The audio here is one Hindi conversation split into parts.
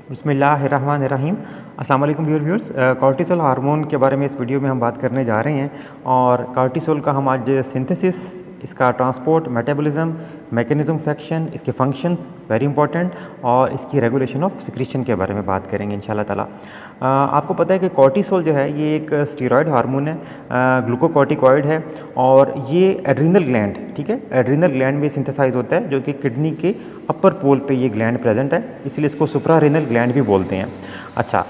बिस्मिल्लाहिर्रहमानिर्रहीम। अस्सलाम वालेकुम व्यूअर्स। कॉर्टिसोल हार्मोन के बारे में इस वीडियो में हम बात करने जा रहे हैं और कॉर्टिसोल का हम आज सिंथेसिस, इसका transport, metabolism, mechanism of action, इसके फंक्शंस वेरी इंपॉर्टेंट और इसकी रेगुलेशन ऑफ सिक्रीशन के बारे में बात करेंगे इंशाल्लाह ताला। आपको पता है कि कॉर्टिसोल जो है ये एक स्टीरॉयड हार्मोन है, ग्लूकोकॉर्टिकॉइड है और ये एड्रिनल ग्लैंड, ठीक है, एड्रिनल ग्लैंड में सिंथेसाइज होता है जो कि किडनी के अपर पोल पे ये ग्लैंड प्रेजेंट है, इसलिए इसको सुप्रारेनल ग्लैंड भी बोलते हैं। अच्छा,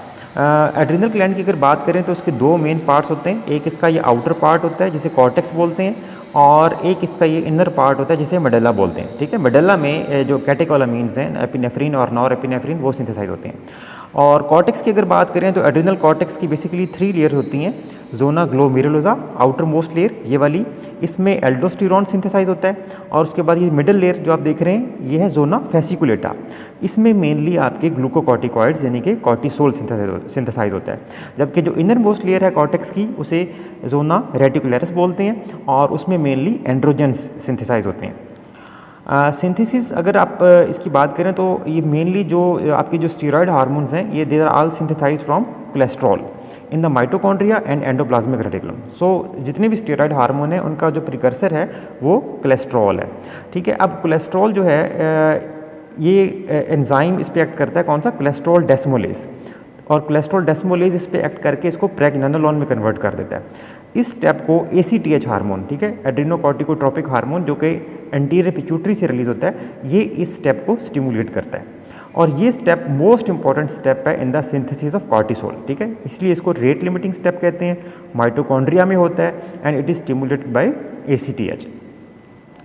एड्रिनल ग्लैंड की अगर बात करें तो इसके दो मेन पार्ट्स होते हैं। एक इसका ये आउटर पार्ट होता है जिसे कॉर्टेक्स बोलते हैं और एक इसका ये इनर पार्ट होता है जिसे मेडुल्ला बोलते हैं। ठीक है, मेडुल्ला में जो कैटेकोलामीन्स हैं, एपिनेफ्रिन और नॉर एपिनेफ्रिन, वो सिंथेसाइज होते हैं। और कॉर्टेक्स की अगर बात करें तो एड्रिनल कॉर्टेक्स की बेसिकली 3 लेयर्स होती हैं। Zona glomerulosa, outer most layer ये वाली, इसमें एल्डोस्टेरॉन सिंथेसाइज होता है और उसके बाद ये मिडल लेयर जो आप देख रहे हैं ये है जोना फेसिकुलेटा, इसमें मेनली आपके ग्लूकोकॉर्टिकॉइड्स यानी कि कॉर्टिसोल सिंथेसाइज होता है। जबकि जो इनर मोस्ट लेयर है कॉर्टेक्स की उसे जोना रेटिकुलरिस बोलते हैं और उसमें मेनली एंड्रोजेंस सिंथेसाइज होते हैं। सिंथेसिस अगर आप इसकी बात करें तो ये मेनली जो आपके जो स्टीरॉयड हार्मोन्स हैं ये they are all synthesize from cholesterol in the mitochondria and endoplasmic reticulum. So जितने भी स्टीरॉयड हार्मोन है उनका जो प्रिकर्सर है वो कोलेस्ट्रॉल है। ठीक है, अब कोलेस्ट्रॉल जो है ये एंजाइम इस पर एक्ट करता है, कौन सा, कोलेस्ट्रॉल डेस्मोलेज, और कोलेस्ट्रॉल डेस्मोलेज इस पर एक्ट करके इसको प्रेगनेनोलोन में कन्वर्ट कर देता है। इस स्टेप को ACTH हार्मोन, ठीक है, एड्रिनोकॉर्टिकोट्रोपिक हार्मोन, जो कि एंटीरियर पिट्यूटरी से रिलीज होता है, ये इस स्टेप को स्टिमुलेट करता है और ये स्टेप मोस्ट इंपॉर्टेंट स्टेप है in the synthesis of cortisol. ठीक है, इसलिए इसको रेट लिमिटिंग स्टेप कहते हैं, माइटोकॉन्ड्रिया में होता है and it is stimulated by ACTH।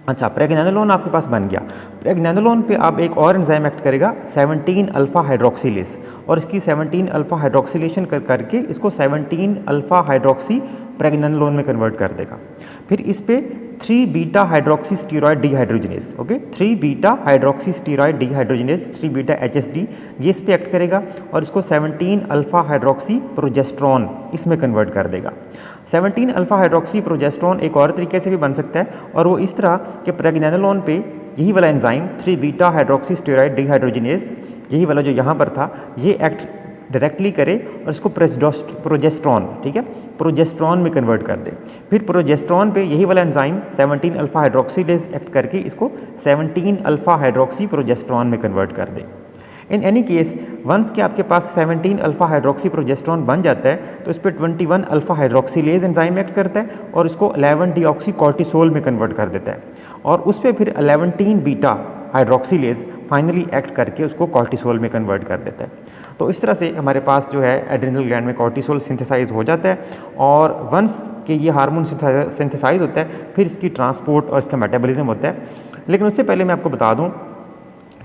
अच्छा, प्रेगनेनोलोन आपके पास बन गया। प्रेगनेनोलोन पे अब एक और एंजाइम एक्ट करेगा 17 अल्फा हाइड्रोक्सिलेज और इसकी 17 अल्फा हाइड्रोक्सिलेशन करके इसको 17 अल्फा हाइड्रोक्सी प्रेगनेनोलोन में कन्वर्ट कर देगा। फिर इस पे 3 beta hydroxy steroid dehydrogenase, okay, 3 beta hydroxy steroid dehydrogenase, 3 beta HSD, ये इस पे एक्ट करेगा और इसको 17 अल्फा हाइड्रोक्सी प्रोजेस्ट्रॉन इसमें कन्वर्ट कर देगा। 17 अल्फा हाइड्रोक्सी प्रोजेस्ट्रॉन एक और तरीके से भी बन सकता है और वो इस तरह के प्रेगनेनोलोन पे यही वाला enzyme 3 beta hydroxy steroid dehydrogenase, यही वाला जो यहाँ पर था, ये एक्ट डायरेक्टली करे और इसको प्रोजेस्ट्रॉन, ठीक है, प्रोजेस्ट्रॉन में कन्वर्ट कर दे। फिर प्रोजेस्ट्रॉन पे यही वाला एंजाइम 17 अल्फा हाइड्रोक्सीलेज एक्ट करके इसको 17 अल्फा हाइड्रोक्सी प्रोजेस्ट्रॉन में कन्वर्ट कर दे। इन एनी केस वंस के आपके पास 17 अल्फा हाइड्रोक्सी प्रोजेस्ट्रॉन बन जाता है तो इस पर 21 अल्फा हाइड्रोक्सीलेज एंजाइम एक्ट करता है और इसको 11 डीऑक्सी कॉर्टिसोल में कन्वर्ट कर देता है और उस पर फिर 11 बीटा हाइड्रोक्सीलेज फाइनली एक्ट करके उसको कॉर्टिसोल में कन्वर्ट कर देता है। तो इस तरह से हमारे पास जो है एड्रिनल ग्लैंड में कॉर्टिसोल सिंथेसाइज हो जाता है और वंस के ये हार्मोन सिंथेसाइज होता है फिर इसकी ट्रांसपोर्ट और इसका मेटाबॉलिज्म होता है। लेकिन उससे पहले मैं आपको बता दूं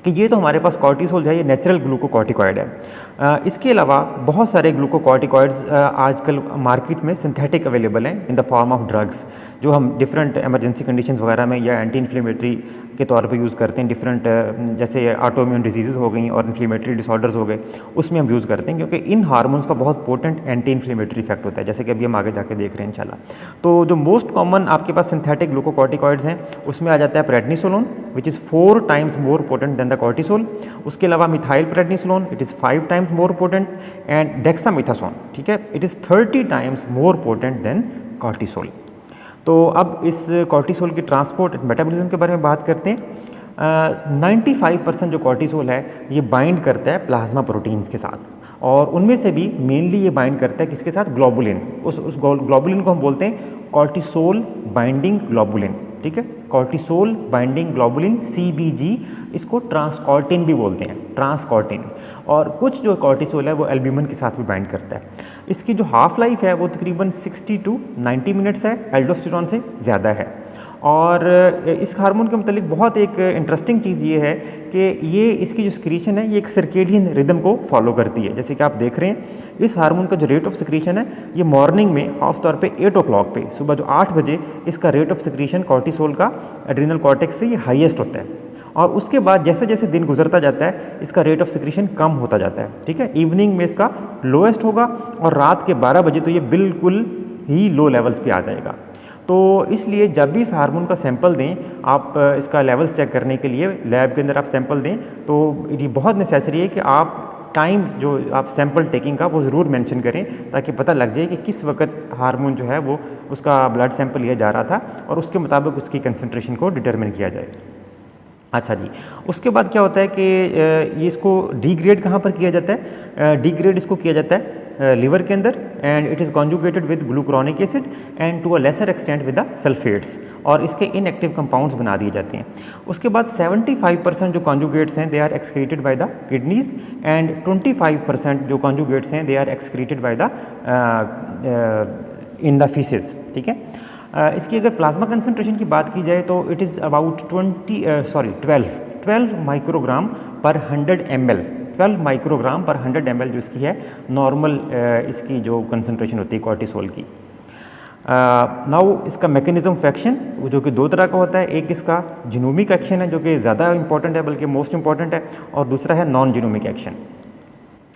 कि ये तो हमारे पास कॉर्टिसोल जो है ये नेचुरल ग्लूकोकॉर्टिकॉइड है। इसके अलावा बहुत सारे ग्लूकोकॉर्टिकॉइड्स आजकल मार्केट में सिंथेटिक अवेलेबल हैं in the form of drugs, जो हम डिफरेंट इमरजेंसी कंडीशंस वगैरह में या एंटी इन्फ्लेमेटरी के तौर पे यूज़ करते हैं। डिफरेंट जैसे ऑटोइम्यून डिजीज़ हो गई और इन्फ्लेमेटरी डिसऑर्डर्स हो गए, उसमें हम यूज़ करते हैं क्योंकि इन हार्मोन्स का बहुत पोटेंट एंटी इन्फ्लेमेटरी इफेक्ट होता है, जैसे कि अभी हम आगे जाके देख रहे हैं इंशाल्लाह। तो जो मोस्ट कॉमन आपके पास सिंथेटिक ग्लूकोकॉर्टिकॉइड्स हैं उसमें आ जाता है prednisolone which is 4 times more potent then the cortisol. उसके अलावा methyl prednisolone, it is 5 times more potent, and dexamethasone, ठीक है, it is 30 times more potent then cortisol. तो अब इस कॉर्टिसोल की ट्रांसपोर्ट मेटाबॉलिज्म के बारे में बात करते हैं। 95% जो कॉर्टिसोल है ये बाइंड करता है प्लाज्मा प्रोटीन्स के साथ और उनमें से भी मेनली ये बाइंड करता है किसके साथ, ग्लोबुलिन। उस ग्लोबुलिन को हम बोलते हैं कॉर्टिसोल बाइंडिंग ग्लोबुलिन, ठीक है, कॉर्टिसोल बाइंडिंग ग्लोबुलिन CBG, इसको ट्रांसकॉर्टिन भी बोलते हैं, ट्रांसकॉर्टिन। और कुछ जो कॉर्टिसोल है वो एल्ब्यूमिन के साथ भी बाइंड करता है। इसकी जो हाफ लाइफ है वो तकरीबन 60 to 90 मिनट्स है, एल्डोस्टेरॉन से ज़्यादा है। और इस हार्मोन के मतलब बहुत एक इंटरेस्टिंग चीज़ ये है कि ये इसकी जो सिक्रीशन है ये एक सर्केडियन रिदम को फॉलो करती है। जैसे कि आप देख रहे हैं इस हार्मोन का जो रेट ऑफ सिक्रीशन है ये मॉर्निंग में ख़ास तौर पे 8 o'clock पे, सुबह जो 8 बजे इसका रेट ऑफ सिक्रीशन कॉर्टिसोल का एड्रिनल कॉर्टेक्स से ये हाईएस्ट होता है और उसके बाद जैसे जैसे दिन गुजरता जाता है इसका रेट ऑफ सिक्रीशन कम होता जाता है। ठीक है, इवनिंग में इसका लोएस्ट होगा और रात के 12 बजे तो ये बिल्कुल ही लो लेवल्स पे आ जाएगा। तो इसलिए जब भी इस हार्मोन का सैंपल दें आप इसका लेवल्स चेक करने के लिए लैब के अंदर आप सैंपल दें तो ये बहुत नेसेसरी है कि आप टाइम जो आप सैंपल टेकिंग का वो ज़रूर मेंशन करें, ताकि पता लग जाए कि किस वक्त हार्मोन जो है वो उसका ब्लड सैंपल लिया जा रहा था और उसके मुताबिक उसकी कंसंट्रेशन को डिटरमिन किया जाए। अच्छा जी, उसके बाद क्या होता है कि ये इसको डिग्रेड कहाँ पर किया जाता है? डिग्रेड इसको किया जाता है लिवर के अंदर, and it is conjugated with glucuronic acid and to a lesser extent with the sulphates, और इसके इनएक्टिव कंपाउंड्स बना दिए जाते हैं। उसके बाद 75% जो कॉन्जुगेट्स हैं they are excreted by the kidneys, and 25% जो कॉन्जुगेट्स हैं they are excreted by the in the faeces. ठीक है, इसकी अगर प्लाज्मा कंसंट्रेशन की बात की जाए तो इट इज़ अबाउट 12 माइक्रोग्राम पर 100 ml, 12 माइक्रोग्राम पर 100 ml जो इसकी है नॉर्मल इसकी जो कंसंट्रेशन होती है कॉर्टिसोल की। नाउ इसका मैकेनिज्म ऑफ एक्शन जो कि दो तरह का होता है, एक इसका जीनोमिक एक्शन है जो कि ज़्यादा इंपॉर्टेंट है, बल्कि मोस्ट इंपॉर्टेंट है, और दूसरा है नॉन जीनोमिक एक्शन।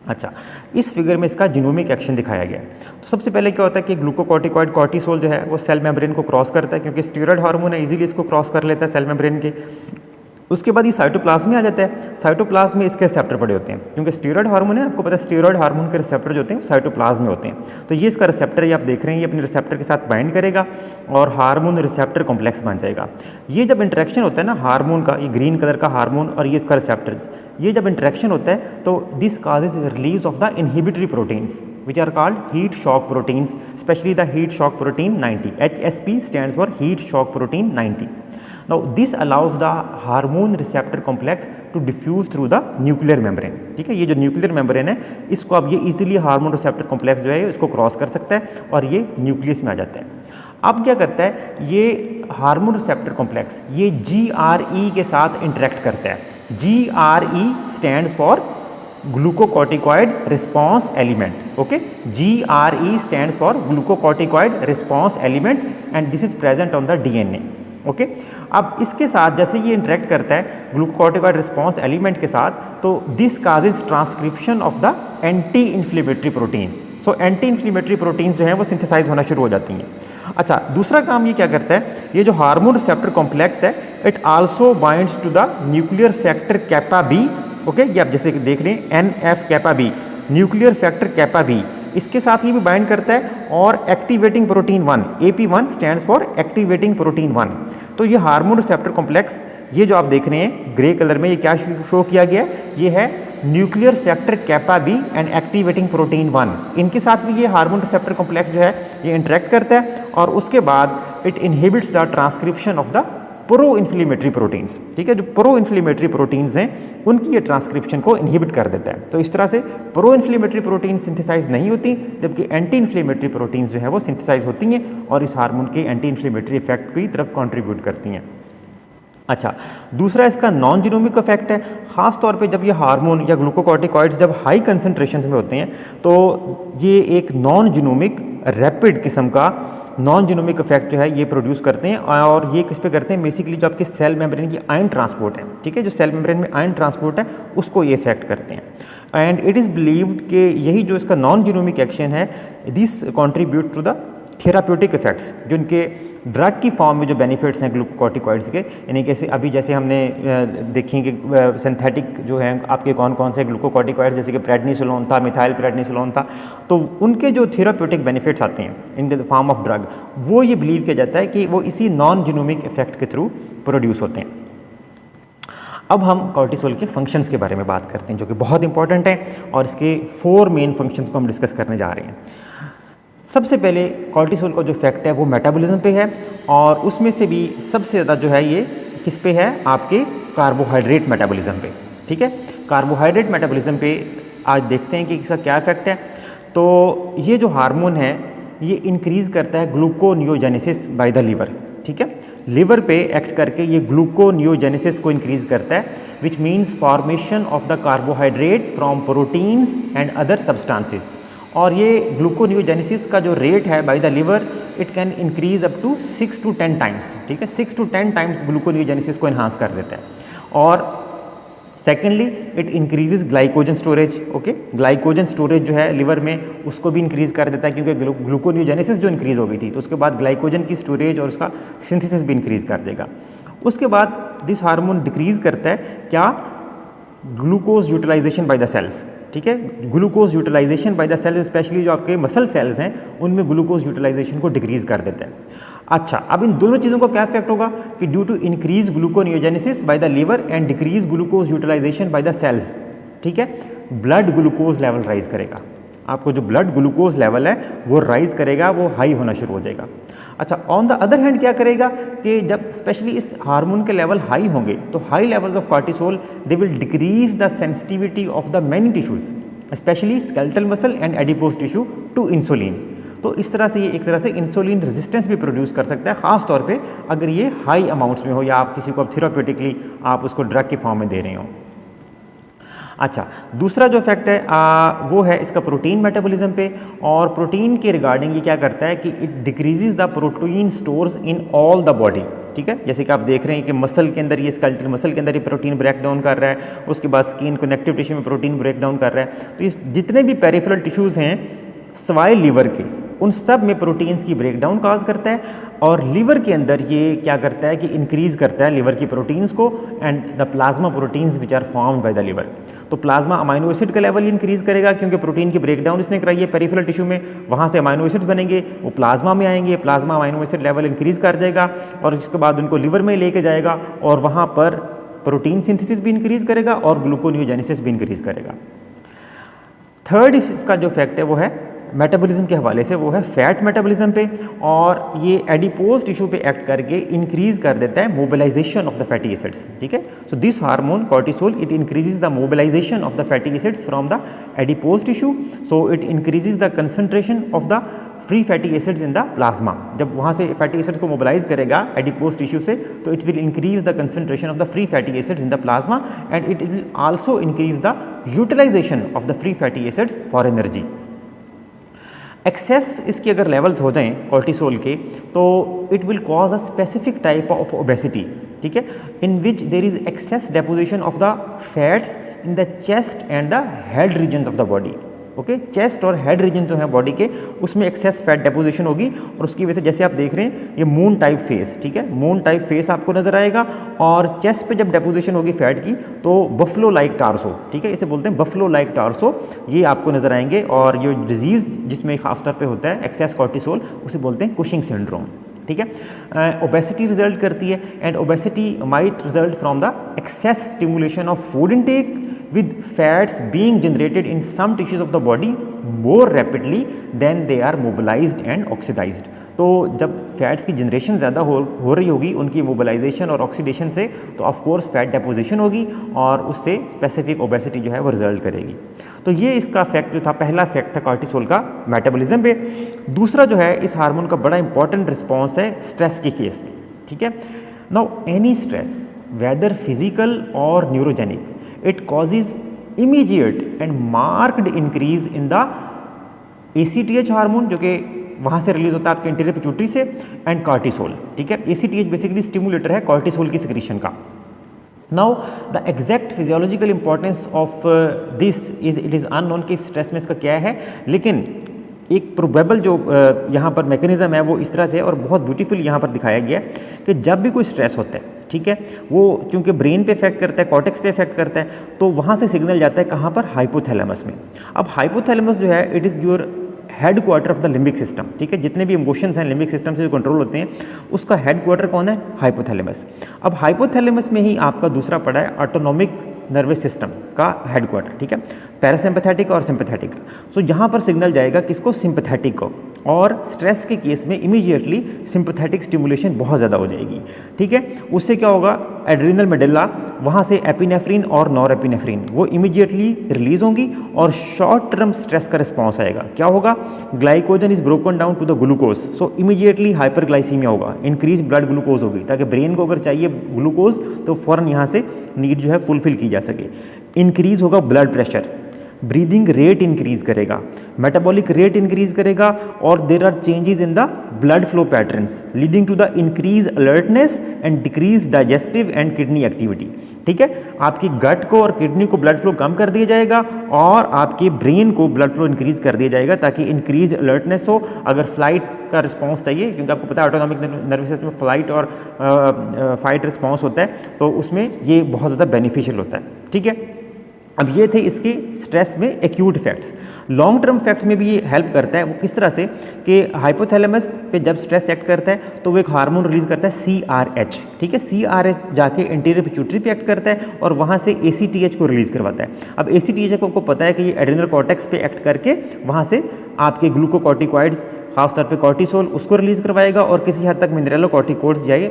अच्छा, इस फिगर में इसका जीनोमिक एक्शन दिखाया गया है। तो सबसे पहले क्या होता है कि ग्लूकोकॉर्टिकॉइड कॉर्टिसोल जो है वो सेल मेम्ब्रेन को क्रॉस करता है, क्योंकि स्टीरॉयड हार्मोन है, इजीली इसको क्रॉस कर लेता है सेल मेम्ब्रेन के। उसके बाद ये साइटोप्लाज्म में आ जाता है। साइटोप्लाज्म में इसके रिसेप्टर पड़े होते हैं, क्योंकि स्टीरॉयड हार्मोन है, आपको पता है स्टीरॉयड हार्मोन के रिसेप्टर जो होते हैं साइटोप्लाज्म में होते हैं। तो ये इसका रिसेप्टर ये आप देख रहे हैं, ये अपने रिसेप्टर के साथ बाइंड करेगा और हार्मोन रिसेप्टर कॉम्प्लेक्स बन जाएगा। ये जब इंटरेक्शन होता है ना हार्मोन का, ये ग्रीन कलर का हार्मोन और ये इसका रिसेप्टर, ये जब इंटरेक्शन होता है तो this causes release of the inhibitory proteins which are called heat shock proteins, specially the heat shock protein 90। HSP stands for heat shock protein 90। Now this allows the hormone receptor complex to diffuse through the nuclear membrane। ठीक है, ये जो न्यूक्लियर मेम्ब्रेन है इसको अब ये इजीली हार्मोन रिसेप्टर कॉम्प्लेक्स जो है इसको क्रॉस कर सकता है और ये न्यूक्लियस में आ जाता है। अब क्या करता है ये हार्मोन रिसेप्टर कॉम्प्लेक्स, ये GRE के साथ इंटरेक्ट करता है। GRE stands for glucocorticoid response element. Okay, GRE stands for glucocorticoid response element and this is present on the DNA। Okay, अब इसके साथ जैसे ये इंटरेक्ट करता है ग्लूकोकॉर्टिकॉइड रिस्पॉन्स एलिमेंट के साथ, तो this causes transcription of the anti inflammatory protein. So anti inflammatory proteins जो हैं वो सिंथेसाइज होना शुरू हो जाती हैं। अच्छा, दूसरा काम ये क्या करता है, ये जो हार्मोन रिसेप्टर कॉम्प्लेक्स है it also binds to the nuclear factor kappa B. Okay, ये आप जैसे देख रहे हैं NF kappa B, nuclear factor kappa B, इसके साथ ही भी बाइंड करता है, और activating protein 1, AP1 stands for activating protein 1। तो ये हार्मोन रिसेप्टर कॉम्प्लेक्स, ये जो आप देख रहे हैं ग्रे कलर में, ये क्या शो किया गया है, ये है nuclear factor kappa B and activating protein 1। इनके साथ भी ये हार्मोन रिसेप्टर कॉम्प्लेक्स जो है ये इंटरेक्ट करता है और उसके बाद it inhibits the transcription of the pro inflammatory proteins. ठीक है, जो प्रो इन्फ्लेमेटरी प्रोटीन्स हैं उनकी ये ट्रांसक्रिप्शन को इनहिबिट कर देता है। तो इस तरह से प्रो इन्फ्लेमेटरी प्रोटीन सिंथेसाइज नहीं होती, जबकि एंटी इन्फ्लेमेटरी प्रोटीन्स जो है वो सिंथेसाइज होती हैं और इस हार्मोन के एंटी इन्फ्लेमेटरी इफेक्ट की तरफ कंट्रीब्यूट करती हैं। अच्छा, दूसरा इसका नॉन जीनोमिक इफेक्ट है। ख़ास तौर पे जब ये हार्मोन या ग्लूकोकॉर्टिकॉइड्स जब हाई कंसंट्रेशंस में होते हैं तो ये एक नॉन जीनोमिक रैपिड किस्म का नॉन जीनोमिक इफेक्ट जो है ये प्रोड्यूस करते हैं, और ये किस पे करते हैं, बेसिकली जो आपके सेल मेम्ब्रेन की आयन ट्रांसपोर्ट है। ठीक है, जो सेल मेम्ब्रेन में आयन ट्रांसपोर्ट है उसको ये इफेक्ट करते हैं। एंड इट इज़ बिलीव्ड कि यही जो इसका नॉन जीनोमिक एक्शन है this contribute to the therapeutic effects, जो इनके ड्रग की फॉर्म में जो बेनिफिट्स हैं ग्लूकोकॉर्टिकॉइड्स के, यानी कि अभी जैसे हमने देखें कि सिंथेटिक जो हैं आपके कौन कौन से ग्लूकोकॉर्टिकॉइड्स, जैसे कि प्रेडनिसोलोन था, मिथाइल प्रेडनिसोलोन था, तो उनके जो थेराप्यूटिक बेनिफिट्स आते हैं in the form of drug, वो ये बिलीव किया जाता है कि वो इसी नॉन जीनोमिक इफेक्ट के थ्रू प्रोड्यूस होते हैं। अब हम कॉर्टिसोल के फंक्शंस के बारे में बात करते हैं जो कि बहुत इंपॉर्टेंट हैं, और इसके 4 मेन फंक्शंस को हम डिस्कस करने जा रहे हैं। सबसे पहले कॉर्टिसोल का जो इफेक्ट है वो मेटाबॉलिज्म पे है, और उसमें से भी सबसे ज़्यादा जो है ये किस पे है, आपके कार्बोहाइड्रेट मेटाबॉलिज्म पे। ठीक है, कार्बोहाइड्रेट मेटाबॉलिज्म पे आज देखते हैं कि इसका क्या इफेक्ट है। तो ये जो हार्मोन है ये इंक्रीज़ करता है ग्लूकोनियोजेनेसिस बाय द लीवर। ठीक है, लिवर पे एक्ट करके ये ग्लूकोनियोजेनेसिस को इंक्रीज़ करता है, which means formation of the carbohydrate from proteins and other substances. और ये ग्लूकोनियोजेनेसिस का जो रेट है by the liver it can increase up to 6 to 10 times. ठीक है, 6 to 10 टाइम्स ग्लूकोनियोजेनेसिस को इन्हांस कर देता है। और secondly it increases glycogen storage. Okay, glycogen storage जो है लिवर में उसको भी इंक्रीज़ कर देता है, क्योंकि ग्लूकोनियोजेनेसिस जो इंक्रीज़ हो गई थी तो उसके बाद ग्लाइकोजन की स्टोरेज और उसका सिंथेसिस भी इंक्रीज़ कर देगा। उसके बाद दिस हार्मोन डिक्रीज़ करता है क्या, glucose utilisation by the cells. ठीक है, glucose utilisation by the cells, specially जो आपके मसल सेल्स हैं उनमें ग्लूकोज यूटिलाइजेशन को डिक्रीज कर देता है। अच्छा, अब इन दोनों चीज़ों का क्या इफेक्ट होगा कि due to increase gluconeogenesis by the liver and decrease glucose utilisation by the cells, ठीक है, ब्लड ग्लूकोज लेवल राइज करेगा। आपको जो ब्लड ग्लूकोज लेवल है वो राइज करेगा, वो हाई होना शुरू हो जाएगा। अच्छा, ऑन द अदर हैंड क्या करेगा कि जब स्पेशली इस हार्मोन के लेवल हाई होंगे तो high levels of cortisol they will decrease the sensitivity of the many tissues specially skeletal muscle and adipose tissue to insulin. तो इस तरह से ये एक तरह से इंसुलिन रेजिस्टेंस भी प्रोड्यूस कर सकता है, ख़ास तौर पे अगर ये हाई अमाउंट्स में हो या आप किसी को अब थेराप्यूटिकली आप उसको ड्रग के फॉर्म में दे रहे हो। अच्छा, दूसरा जो इफेक्ट है वो है इसका प्रोटीन मेटाबॉलिज्म पे, और प्रोटीन के रिगार्डिंग ये क्या करता है कि it decreases the protein stores in all the body, ठीक है। जैसे कि आप देख रहे हैं कि मसल के अंदर ये स्केलेटल मसल के अंदर ये प्रोटीन ब्रेक डाउन कर रहा है, उसके बाद स्किन कनेक्टिव टिश्यू में प्रोटीन ब्रेक डाउन कर रहा है। तो ये जितने भी पेरिफेरल टिश्यूज़ हैं सवाए लीवर के, उन सब में प्रोटीन्स की ब्रेकडाउन काज करता है, और लीवर के अंदर ये क्या करता है कि इंक्रीज़ करता है लीवर की प्रोटीन्स को and the plasma proteins which are formed by the liver. तो प्लाज्मा अमाइनो एसिड का लेवल इंक्रीज़ करेगा क्योंकि प्रोटीन की ब्रेकडाउन इसने कराई है पेरिफेरल टिश्यू में, वहाँ से अमाइनो एसिड्स बनेंगे, वो प्लाज्मा में आएंगे, plasma amino acid level increase कर जाएगा और उसके बाद उनको लीवर में लेके जाएगा और वहाँ पर प्रोटीन सिंथेसिस भी इंक्रीज़ करेगा और ग्लूकोनियोजेनेसिस भी इंक्रीज़ करेगा। थर्ड इसका जो इफेक्ट है वो है मेटाबॉलिज्म के हवाले से, वो है फैट मेटाबॉलिज्म पे, और ये एडिपोज टिश्यू पे एक्ट करके इंक्रीज कर देता है mobilisation of the fatty acids, ठीक है। So this hormone cortisol it increases the mobilisation of the fatty acids from the adipose tissue, so it increases the concentration of the free fatty acids in the plasma. जब वहाँ से फैटी एसिड्स को मोबिलाइज करेगा एडिपोज टिश्यू से, तो it will increase the concentration of the free fatty acids in the plasma and it will also increase the utilization of the free fatty acids for energy. Excess इसकी अगर लेवल्स हो जाएं कॉर्टिसोल के, तो it will cause a specific type of obesity, ठीक है, in which there is excess deposition of the fats in the chest and the head regions of the body. Okay, chest और हेड रीजन जो है बॉडी के, उसमें एक्सेस फैट डेपोजिशन होगी और उसकी वजह से जैसे आप देख रहे हैं ये मून टाइप फेस, ठीक है, मून टाइप फेस आपको नजर आएगा, और चेस्ट पे जब डेपोजिशन होगी फैट की तो बफलो लाइक टार्सो, ठीक है, इसे बोलते हैं बफलो लाइक टार्सो, ये आपको नजर आएंगे। और ये डिजीज़ जिसमें खासतौर पे होता है एक्सेस कॉर्टिसोल, उसे बोलते हैं कुशिंग सिंड्रोम, ठीक है। ओबेसिटी रिजल्ट करती है and obesity might result from the excess stimulation of food intake with fats being generated in some tissues of the body more rapidly than they are mobilized and oxidized। तो जब फैट्स की जनरेशन ज़्यादा हो रही होगी उनकी मोबिलाइजेशन और ऑक्सीडेशन से, तो ऑफ कोर्स फैट डेपोजिशन होगी और उससे स्पेसिफिक ओबेसिटी जो है वो रिजल्ट करेगी। तो ये इसका इफेक्ट जो था, पहला इफेक्ट था कॉर्टिसोल का मेटाबॉलिज्म पे। दूसरा जो है इस हार्मोन का बड़ा इंपॉर्टेंट रिस्पॉन्स है स्ट्रेस के केस में, ठीक है। Now any stress whether physical और neurogenic, it causes immediate and marked increase in the ACTH hormone जो कि वहाँ से रिलीज होता है आपके इंटीरियर पिट्यूटरी से, एंड कॉर्टिसोल, ठीक है। ACTH बेसिकली स्टिमुलेटर है कॉर्टिसोल की सिक्रीशन का। Now the exact physiological importance of this it is unknown कि स्ट्रेस में इसका क्या है, लेकिन एक प्रोबेबल जो यहाँ पर मैकेनिज्म है वो इस तरह से है और बहुत ब्यूटीफुल यहाँ पर दिखाया गया है कि जब भी कोई स्ट्रेस होता है, ठीक है, वो चूंकि ब्रेन पे इफेक्ट करता है, कॉर्टेक्स पे इफेक्ट करता है, तो वहाँ से सिग्नल जाता है कहाँ पर, हाइपोथैलेमस में। अब हाइपोथैलेमस जो है it is your head quarter of the limbic system, ठीक है। जितने भी इमोशंस हैं लिम्बिक सिस्टम से जो कंट्रोल होते हैं, उसका हेड क्वार्टर कौन है, हाइपोथैलेमस। अब हाइपोथैलेमस में ही आपका दूसरा पड़ा है ऑटोनॉमिक नर्वस सिस्टम का हेड क्वार्टर, ठीक है, पैरासिम्पैथेटिक और सिंपैथेटिक। सो यहाँ पर सिग्नल जाएगा किसको, सिंपैथेटिक को, और स्ट्रेस के केस में इमीडिएटली सिंपैथेटिक स्टिमुलेशन बहुत ज़्यादा हो जाएगी, ठीक है। उससे क्या होगा, एड्रिनल मेडुला, वहाँ से एपिनेफ्रिन और नॉर एपिनेफ्रिन वो इमीडिएटली रिलीज होंगी और शॉर्ट टर्म स्ट्रेस का रिस्पॉन्स आएगा। क्या होगा, glycogen is broken down to the glucose, so immediately hyperglycaemia होगा, इंक्रीज ब्लड ग्लूकोज होगी, ताकि ब्रेन को अगर चाहिए ग्लूकोज तो फ़ौरन यहाँ से नीड जो है फुलफिल की जा सके। इंक्रीज होगा blood pressure, breathing rate increase करेगा, मेटाबॉलिक रेट इंक्रीज करेगा, और there are changes in the blood flow patterns leading to the increase alertness and decrease digestive and kidney activity, ठीक है। आपकी गट को और किडनी को ब्लड फ्लो कम कर दिया जाएगा और आपके ब्रेन को ब्लड फ्लो इंक्रीज कर दिया जाएगा ताकि इंक्रीज अलर्टनेस हो। अगर फ्लाइट का रिस्पॉन्स चाहिए, क्योंकि आपको पता है ऑटोनॉमिक नर्वस सिस्टम में फ्लाइट और फाइट रिस्पॉन्स होता है, तो उसमें ये बहुत ज़्यादा बेनिफिशियल होता है, ठीक है। अब ये थे इसके स्ट्रेस में acute effects. Long term effects में भी ये हेल्प करता है। वो किस तरह से कि हाइपोथैलेमस पे जब स्ट्रेस एक्ट करता है तो वो एक हार्मोन रिलीज करता है CRH, ठीक है। CRH जाके एंटीरियर पिट्यूटरी पे एक्ट करता है और वहाँ से ACTH को रिलीज करवाता है। अब ACTH को आपको पता है कि ये एड्रेनल कॉर्टेक्स पे एक्ट करके वहाँ से आपके ग्लूकोकॉर्टिकॉइड्स, खासतौर पे कॉर्टिसोल, उसको रिलीज करवाएगा और किसी हद तक मिनरलोकॉर्टिकोइड्स जाए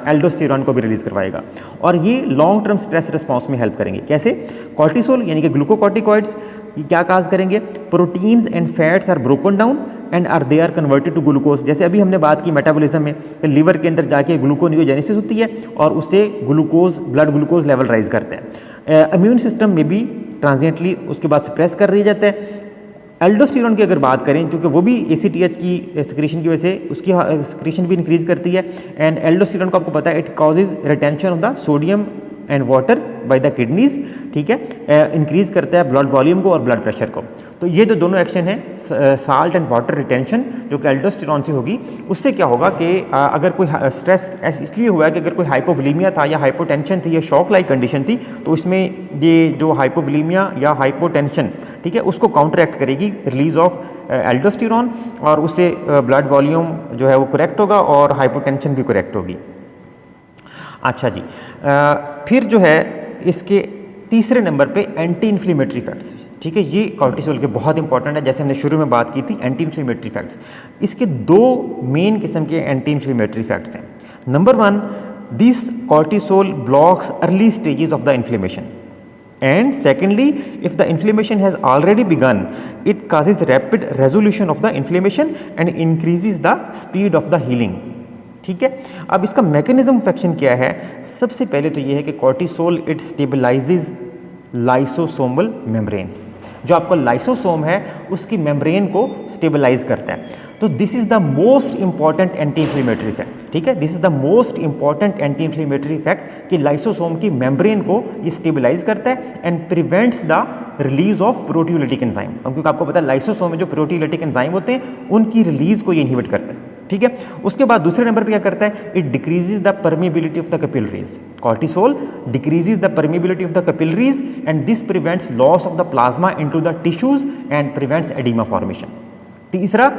एल्डोस्टेरॉन को भी रिलीज करवाएगा। और ये लॉन्ग टर्म स्ट्रेस रिस्पॉन्स में हेल्प करेंगे। कैसे? कॉर्टिसोल यानी कि ग्लूकोकॉर्टिकॉइड्स ये क्या काज करेंगे? Proteins and fats are broken down and are they are converted to glucose. जैसे अभी हमने बात की मेटाबॉलिज्म में, लिवर के अंदर जाके ग्लूकोनियोजेनेसिस होती है और उससे glucose, blood glucose level rise करता है। इम्यून सिस्टम में भी ट्रांजिएंटली उसके बाद सप्रेस कर दिया जाता है। एल्डोस्टेरॉन की अगर बात करें, क्योंकि वो भी ACTH की सिक्रीशन की वजह से उसकी सिक्रीशन भी इंक्रीज करती है। एंड एल्डोस्टेरॉन को आपको पता है it causes retention of the sodium and water bye the kidneys, ठीक है। इंक्रीज करता है ब्लड वॉल्यूम को और ब्लड प्रेशर को। तो ये जो दोनों एक्शन है साल्ट एंड वाटर रिटेंशन जो कि एल्डोस्टेरॉन से होगी, उससे क्या होगा कि अगर कोई स्ट्रेस इसलिए हुआ है कि अगर कोई हाइपोवोलीमिया था या हाइपोटेंशन थी या शॉक लाइक कंडीशन थी, तो इसमें ये जो हाइपोवोलीमिया या हाइपोटेंशन, ठीक है, उसको काउंटरएक्ट करेगी रिलीज ऑफ एल्डोस्टेरॉन और उससे ब्लड वॉल्यूम जो है वो करेक्ट होगा और हाइपोटेंशन भी करेक्ट होगी। अच्छा जी, फिर जो है इसके तीसरे नंबर पे एंटी इन्फ्लेमेटरी इफेक्ट्स, ठीक है। ये कॉर्टिसोल के बहुत इंपॉर्टेंट है, जैसे हमने शुरू में बात की थी एंटी इन्फ्लेमेटरी इफेक्ट्स। इसके दो मेन किस्म के एंटी इन्फ्लेमेटरी इफेक्ट्स हैं। Number 1, this cortisol blocks early stages of the inflammation, and secondly, if the inflammation has already begun, it causes rapid resolution of the inflammation and increases the speed of the healing, ठीक है। अब इसका मैकेनिज्म ऑफ एक्शन क्या है? सबसे पहले तो ये है कि cortisol it stabilises lysosomal membranes. जो आपका लाइसोसोम है उसकी मेम्ब्रेन को स्टेबलाइज करता है। तो this is the most important anti inflammatory effect, ठीक है। This is the most important anti inflammatory effect कि लाइसोसोम की मेम्ब्रेन को ये स्टेबलाइज करता है and prevents the release of proteolytic enzyme. क्योंकि आपको पता है लाइसोसोम में जो प्रोटियोलिटिक एंजाइम होते हैं उनकी रिलीज को ये इनहिबिट करता है, ठीक है। उसके बाद दूसरे नंबर पे क्या करता है? It decreases the permeability of the capillaries. Cortisol decreases the permeability of the capillaries and this prevents loss of the plasma into the tissues and prevents oedema formation. तीसरा,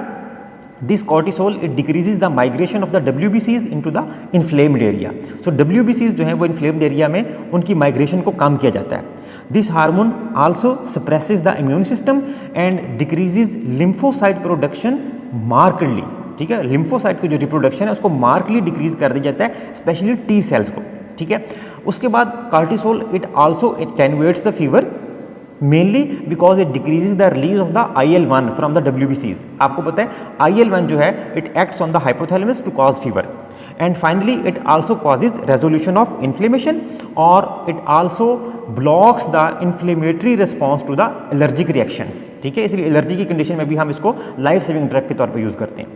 this cortisol it decreases the migration of the WBCs into the inflamed area. So WBCs जो है वो इन्फ्लेम्ड एरिया में उनकी माइग्रेशन को कम किया जाता है। This hormone also suppresses the immune system and decreases lymphocyte production markedly, ठीक है। लिम्फोसाइट की जो रिप्रोडक्शन है उसको मार्कली डिक्रीज कर दिया जाता है, स्पेशली T सेल्स को, ठीक है। उसके बाद cortisol it also attenuates the fever mainly because it decreases the release of the IL-1 from the WBCs। आपको पता है IL-1 जो है it acts on the hypothalamus to cause fever and finally it also causes resolution of inflammation और it also blocks the inflammatory response to the allergic reactions, ठीक है। इसलिए एलर्जी की कंडीशन में भी हम इसको लाइफ सेविंग ड्रग के तौर पे यूज़ करते हैं।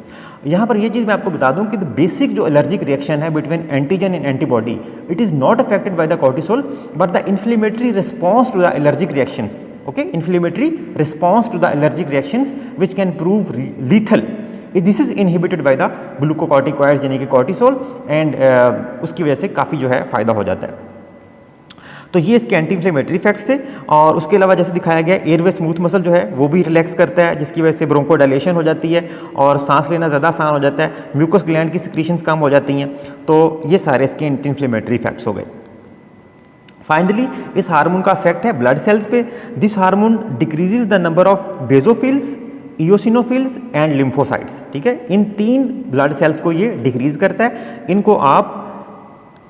यहाँ पर ये चीज़ मैं आपको बता दूं कि द बेसिक जो एलर्जिक रिएक्शन है between antigen and antibody it is not affected by the cortisol but the inflammatory response to the allergic reactions, okay. Inflammatory response to the allergic reactions which can prove lethal, this is inhibited by the glucocorticoids यानी कि कॉर्टिसोल एंड उसकी वजह से काफ़ी जो है फ़ायदा हो जाता है। तो ये इसके एंटी इन्फ्लेमेटरी इफेक्ट्स थे। और उसके अलावा जैसे दिखाया गया एयरवे स्मूथ मसल जो है वो भी रिलैक्स करता है, जिसकी वजह से ब्रोंकोडायलेशन हो जाती है और सांस लेना ज़्यादा आसान हो जाता है, म्यूकस ग्लैंड की सिक्रीशंस कम हो जाती हैं। तो ये सारे इसके एंटी इन्फ्लेमेटरी इफेक्ट्स हो गए। फाइनली इस हार्मोन का इफेक्ट है ब्लड सेल्स पे। This hormone decreases the number of basophils, eosinophils and lymphocytes, ठीक है। इन 3 ब्लड सेल्स को ये डिक्रीज करता है। इनको आप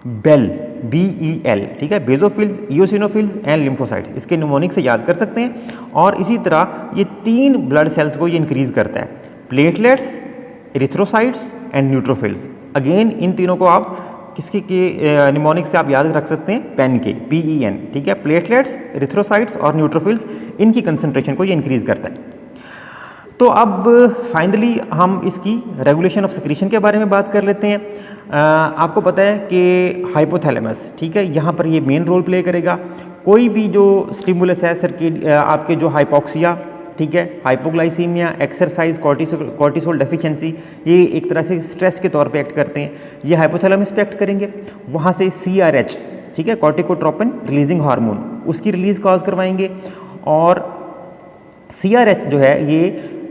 BEL, ठीक है, बेजोफिल्स, इयोसिनोफिल्स एंड लिम्फोसाइट्स, इसके निमोनिक से याद कर सकते हैं। और इसी तरह ये 3 ब्लड सेल्स को ये इंक्रीज करता है, platelets, erythrocytes and neutrophils. Again in तीनों को आप किसके के निमोनिक से आप याद रख सकते हैं? पेन के, PEN, ठीक है। प्लेटलेट्स, इरिथ्रोसाइट्स और न्यूट्रोफिल्स, इनकी कंसंट्रेशन को ये इंक्रीज करता है। तो अब फाइनली हम इसकी रेगुलेशन ऑफ सिक्रीशन के बारे में बात कर लेते हैं। आपको पता है कि हाइपोथैलेमस, ठीक है, यहाँ पर ये मेन रोल प्ले करेगा। कोई भी जो स्टिमुलस है आपके जो हाइपोक्सिया, ठीक है, हाइपोग्लाइसीमिया, एक्सरसाइज, कॉर्टिसोल डेफिशिएंसी, ये एक तरह से स्ट्रेस के तौर पे एक्ट करते हैं। ये हाइपोथैलेमस पे एक्ट करेंगे, वहाँ से CRH, ठीक है, कॉर्टिकोट्रोपिन रिलीजिंग हार्मोन, उसकी रिलीज कॉज करवाएंगे। और CRH जो है ये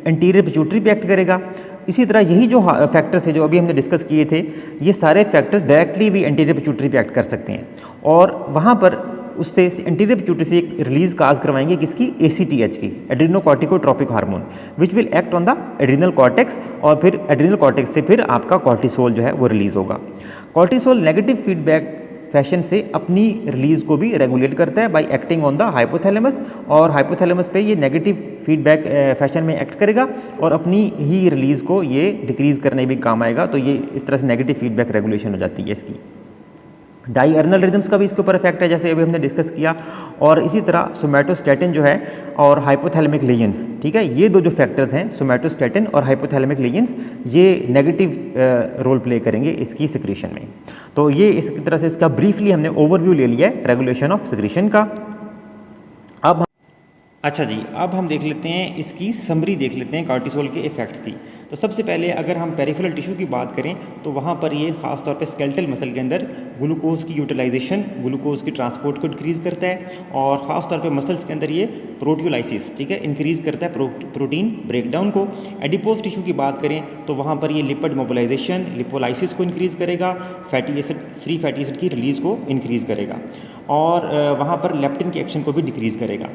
एंटीरियर पिट्यूटरी पे एक्ट करेगा। इसी तरह यही जो फैक्टर्स है जो अभी हमने डिस्कस किए थे, ये सारे फैक्टर्स डायरेक्टली भी एंटीरियर पिट्यूटरी पे एक्ट कर सकते हैं और वहाँ पर उससे एंटीरियर पिट्यूटरी से एक रिलीज काज करवाएंगे किसकी, ACTH की, adrenocorticotropic hormone, which will act on the adrenal cortex और फिर एड्रीनल कॉर्टेक्स से फिर आपका कॉर्टिसोल जो है वो रिलीज होगा। कॉर्टिसोल नेगेटिव फीडबैक फैशन से अपनी रिलीज को भी रेगुलेट करता है bye acting on the hypothalamus, और हाइपोथैलेमस पे ये नेगेटिव फीडबैक फैशन में एक्ट करेगा और अपनी ही रिलीज को ये डिक्रीज करने भी काम आएगा। तो ये इस तरह से नेगेटिव फीडबैक रेगुलेशन हो जाती है इसकी। डायर्नल रिदम्स का भी इसके ऊपर इफेक्ट है, जैसे अभी हमने डिस्कस किया। और इसी तरह सोमैटोस्टैटिन जो है और हाइपोथैलेमिक लीजेंस, ठीक है, ये दो जो फैक्टर्स हैं सोमैटोस्टैटिन और हाइपोथैलेमिक लीजेंस, ये नेगेटिव रोल प्ले करेंगे इसकी सिक्रीशन में। तो ये इस तरह से इसका ब्रीफली हमने ओवरव्यू ले लिया है रेगुलेशन ऑफ सिक्रीशन का। अब अच्छा जी, अब हम देख लेते हैं इसकी समरी देख लेते हैं कॉर्टिसोल के इफेक्ट्स की। तो सबसे पहले अगर हम पेरिफेरल टिश्यू की बात करें तो वहाँ पर ये खास तौर पे स्केलेटल मसल के अंदर ग्लूकोज की यूटिलाइजेशन, ग्लूकोज की ट्रांसपोर्ट को इंक्रीज़ करता है और ख़ास तौर पे मसल्स के अंदर ये प्रोटियोलाइसिस, ठीक है, इंक्रीज़ करता है प्रोटीन ब्रेकडाउन को। एडिपोज टिश्यू की बात करें तो वहाँ पर ये लिपिड मोबिलाइजेशन, लिपोलाइसिस को इंक्रीज़ करेगा, fatty acid, free fatty acid की रिलीज़ को इंक्रीज़ करेगा और वहाँ पर लेप्टिन की एक्शन को भी डिक्रीज़ करेगा।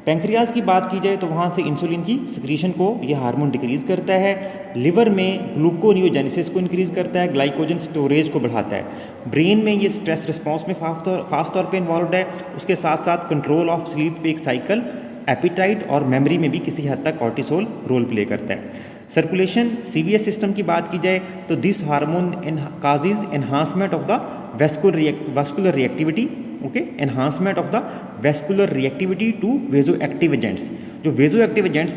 पैंक्रियाज की बात की जाए तो वहाँ से इंसुलिन की सिक्रीशन को ये हार्मोन डिक्रीज़ करता है। लिवर में ग्लूकोनियोजेनेसिस को इंक्रीज़ करता है, ग्लाइकोजन स्टोरेज को बढ़ाता है। ब्रेन में ये स्ट्रेस रिस्पॉन्स में खास तौर पे इन्वॉल्व है। उसके साथ साथ control of sleep wake cycle, appetite और मेमोरी में भी किसी हद तक कॉर्टिसोल रोल प्ले करता है। सर्कुलेशन, CVS सिस्टम की बात की जाए तो this hormone causes enhancement of the vascular reactivity, okay, enhancement of the vascular reactivity to vasoactive agents. जो vasoactive agents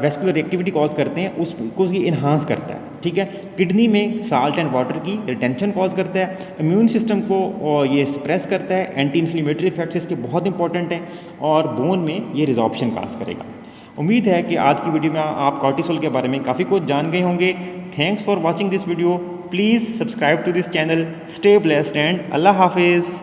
vascular reactivity cause करते हैं उसको ये इन्हांस करता है, ठीक है। किडनी में साल्ट एंड वाटर की रिटेंशन कॉज करता है। इम्यून सिस्टम को ये सप्रेस करता है। एंटी इन्फ्लेमेटरी इफेक्ट्स इसके बहुत इंपॉर्टेंट हैं और बोन में ये रिजॉर्प्शन कॉज करेगा। उम्मीद है कि आज की वीडियो में आप कॉर्टिसोल के बारे में काफ़ी कुछ जान गए होंगे। Thanks for watching this video. Please subscribe to this channel. Stay blessed and अल्लाह हाफिज़।